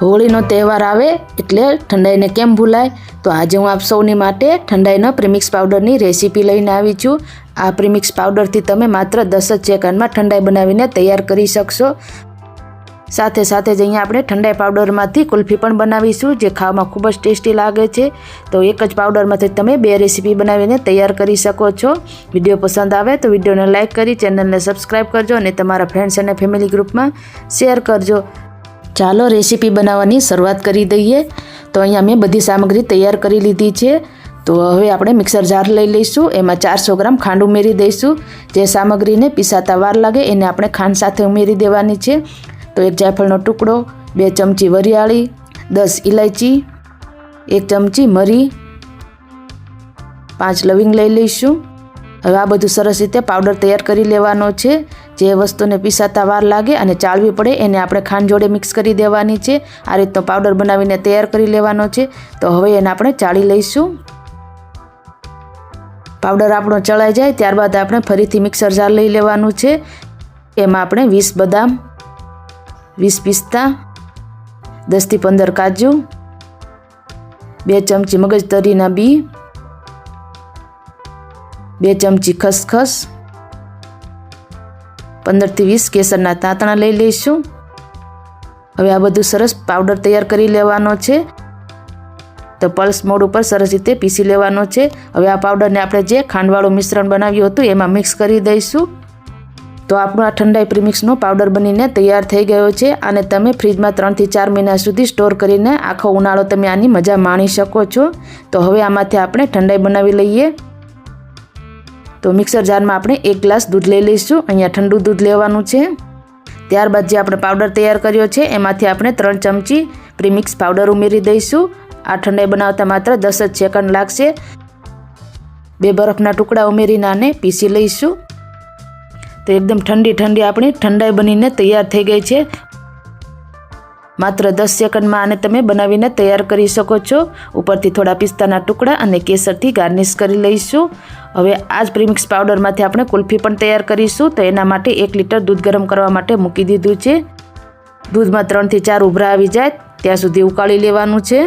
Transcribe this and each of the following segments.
હોળીનો તહેવાર આવે એટલે ઠંડાઈને કેમ ભૂલાય, તો આજે હું આપ સૌની માટે ઠંડાઈના પ્રીમિક્સ પાવડરની રેસીપી લઈને આવી છું। આ પ્રીમિક્સ પાવડરથી તમે માત્ર 10 જ સેકન્ડમાં ઠંડાઈ બનાવીને તૈયાર કરી શકશો। સાથે સાથે જ અહીંયા આપણે ઠંડાઈ પાવડરમાંથી કુલ્ફી પણ બનાવીશું, જે ખાવામાં ખૂબ જ ટેસ્ટી લાગે છે। તો એક જ પાવડરમાંથી તમે 2 રેસીપી બનાવીને તૈયાર કરી શકો છો। વિડીયો પસંદ આવે તો વિડીયોને લાઇક કરી ચેનલને સબસ્ક્રાઈબ કરજો અને તમારા ફ્રેન્ડ્સ અને ફેમિલી ગ્રુપમાં શેર કરજો। ચાલો રેસીપી બનાવવાની શરૂઆત કરી દઈએ। તો અહીંયા મેં બધી સામગ્રી તૈયાર કરી લીધી છે। તો હવે આપણે મિક્સર જાર લઈ લઈશું, એમાં 400 ગ્રામ ખાંડ ઉમેરી દઈશું। જે સામગ્રીને પીસાતા વાર લાગે એને આપણે ખાંડ સાથે ઉમેરી દેવાની છે। તો 1 જાયફળનો ટુકડો, 2 ચમચી વરિયાળી, 10 ઇલાયચી, 1 ચમચી મરી, 5 લવિંગ લઈ લઈશું। હવે આ બધું સરસ રીતે પાવડર તૈયાર કરી લેવાનો છે। જે વસ્તુને પીસાતા વાર લાગે અને ચાળવી પડે એને આપણે ખાંડ જોડે મિક્સ કરી દેવાની છે। આ રીતનો પાવડર બનાવીને તૈયાર કરી લેવાનો છે। તો હવે એને આપણે ચાળી લઈશું। પાવડર આપણો ચડાઈ જાય ત્યારબાદ આપણે ફરીથી મિક્સર જાર લઈ લેવાનું છે। એમાં આપણે 20 બદામ, 20 પિસ્તા, 10 થી 15 કાજુ, 2 ચમચી મગજતરીના બી, 2 ચમચી ખસખસ, 15 થી 20 કેસરના તાંતણા લઈ લઈશું। હવે આ બધું સરસ પાવડર તૈયાર કરી લેવાનો છે। તો પલ્સ મોડ ઉપર સરસ રીતે પીસી લેવાનો છે। હવે આ પાવડરને આપણે જે ખાંડવાળું મિશ્રણ બનાવ્યું હતું એમાં મિક્સ કરી દઈશું। તો આપણો આ ઠંડાઈ પ્રીમિક્સનો પાવડર બનીને તૈયાર થઈ ગયો છે। અને તમે ફ્રીજમાં 3 થી 4 મહિના સુધી સ્ટોર કરીને આખો ઉનાળો તમે આની મજા માણી શકો છો। તો હવે આમાંથી આપણે ઠંડાઈ બનાવી લઈએ। તો મિક્સર જારમાં આપણે 1 ગ્લાસ દૂધ લઈ લઈશું। અહીંયા ઠંડુ દૂધ લેવાનું છે। ત્યારબાદ જે આપણે પાવડર તૈયાર કર્યો છે એમાંથી આપણે 3 ચમચી પ્રીમિક્સ પાવડર ઉમેરી દઈશું। આ ઠંડાઈ બનાવતા માત્ર 10 જ સેકન્ડ લાગશે। 2 બરફના ટુકડા ઉમેરીને આને પીસી લઈશું। તો એકદમ ઠંડી આપણી ઠંડાઈ બનીને તૈયાર થઈ ગઈ છે। માત્ર 10 સેકન્ડમાં આને તમે બનાવીને તૈયાર કરી શકો છો। ઉપરથી થોડા પિસ્તાના ટુકડા અને કેસરથી ગાર્નિશ કરી લઈશું। હવે આ જ પ્રીમિક્સ પાવડરમાંથી આપણે કુલ્ફી પણ તૈયાર કરીશું। તો એના માટે 1 લીટર દૂધ ગરમ કરવા માટે મૂકી દીધું છે। દૂધમાં 3 થી 4 ઉભરા આવી જાય ત્યાં સુધી ઉકાળી લેવાનું છે।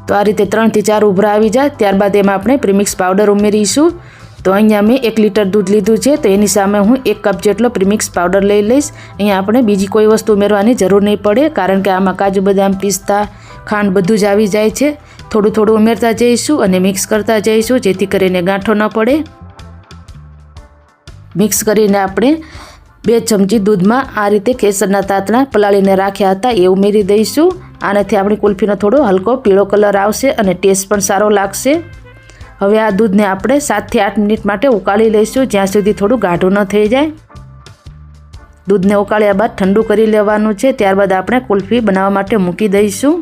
તો આ રીતે 3 થી 4 ઉભરા આવી જાય ત્યારબાદ એમાં આપણે પ્રીમિક્સ પાવડર ઉમેરીશું। તો અહીંયા મેં 1 લીટર દૂધ લીધું છે, તો એની સામે હું 1 કપ જેટલો પ્રીમિક્સ પાવડર લઈ લઈશ। અહીંયા આપણે બીજી કોઈ વસ્તુ ઉમેરવાની જરૂર નહીં પડે, કારણ કે આમાં કાજુ બદામ, પિસ્તા, ખાંડ બધું જ આવી જાય છે। થોડું થોડું ઉમેરતા જઈશું અને મિક્સ કરતા જઈશું, જેથી કરીને ગાંઠો ન પડે। મિક્સ કરીને આપણે 2 ચમચી દૂધમાં આ રીતે કેસરના તાંતણા પલાળીને રાખ્યા હતા એ ઉમેરી દઈશું। આનાથી આપણી કુલ્ફીનો થોડો હલકો પીળો કલર આવશે અને ટેસ્ટ પણ સારો લાગશે। હવે આ દૂધને આપણે 7 થી 8 મિનિટ માટે ઉકાળી લઈશું, જ્યાં સુધી થોડું ગાઢું ન થઈ જાય। દૂધને ઉકાળ્યા બાદ ઠંડુ કરી લેવાનું છે। ત્યારબાદ આપણે કુલ્ફી બનાવવા માટે મૂકી દઈશું।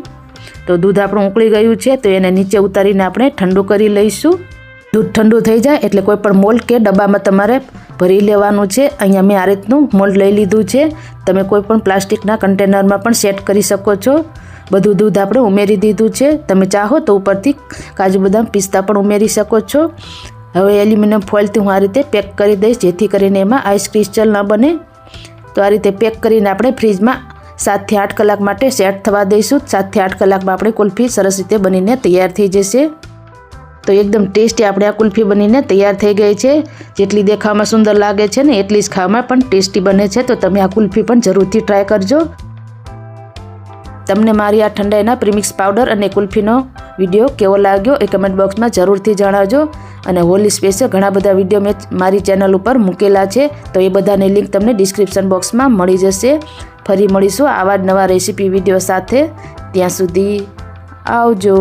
તો દૂધ આપણું ઉકળી ગયું છે, તો એને નીચે ઉતારીને આપણે ઠંડુ કરી લઈશું। દૂધ ઠંડુ થઈ જાય એટલે કોઈ પણ મોલ્ડ કે ડબ્બામાં તમારે ભરી લેવાનું છે। અહીંયા મેં આ રીતનું મોલ્ડ લઈ લીધું છે। તમે કોઈ પણ પ્લાસ્ટિકના કન્ટેનરમાં પણ સેટ કરી શકો છો। બધું દૂધ આપણે ઉમેરી દીધું છે। તમે ચાહો તો ઉપરથી કાજુ બદામ, પિસ્તા પણ ઉમેરી શકો છો। હવે એલ્યુમિનિયમ ફોઇલથી હું આ રીતે પેક કરી દઈશ, જેથી કરીને એમાં આઈસ ક્રિસ્ટલ ન બને। તો આ રીતે પેક કરીને આપણે ફ્રીજમાં 7 થી 8 કલાક માટે સેટ થવા દઈશું। 7 થી 8 કલાકમાં આપણી કુલ્ફી સરસ રીતે બનીને તૈયાર થઈ જશે। તો એકદમ ટેસ્ટી આપણે આ કુલ્ફી બનીને તૈયાર થઈ ગઈ છે। જેટલી દેખાવામાં સુંદર લાગે છે ને એટલી જ ખાવામાં પણ ટેસ્ટી બને છે। તો તમે આ કુલ્ફી પણ જરૂરથી ટ્રાય કરજો। તમને મારી આ ઠંડાઈના પ્રીમિક્સ પાવડર અને કુલ્ફીનો વિડીયો કેવો લાગ્યો એ કમેન્ટ બોક્સમાં જરૂરથી જણાવજો। અને હોલી સ્પેશિયલ ઘણા બધા વિડીયો મેં મારી ચેનલ ઉપર મૂકેલા છે, તો એ બધાની લિંક તમને ડિસ્ક્રિપ્શન બોક્સમાં મળી જશે। ફરી મળીશું આવા જ નવા રેસીપી વિડીયો સાથે। ત્યાં સુધી આવજો।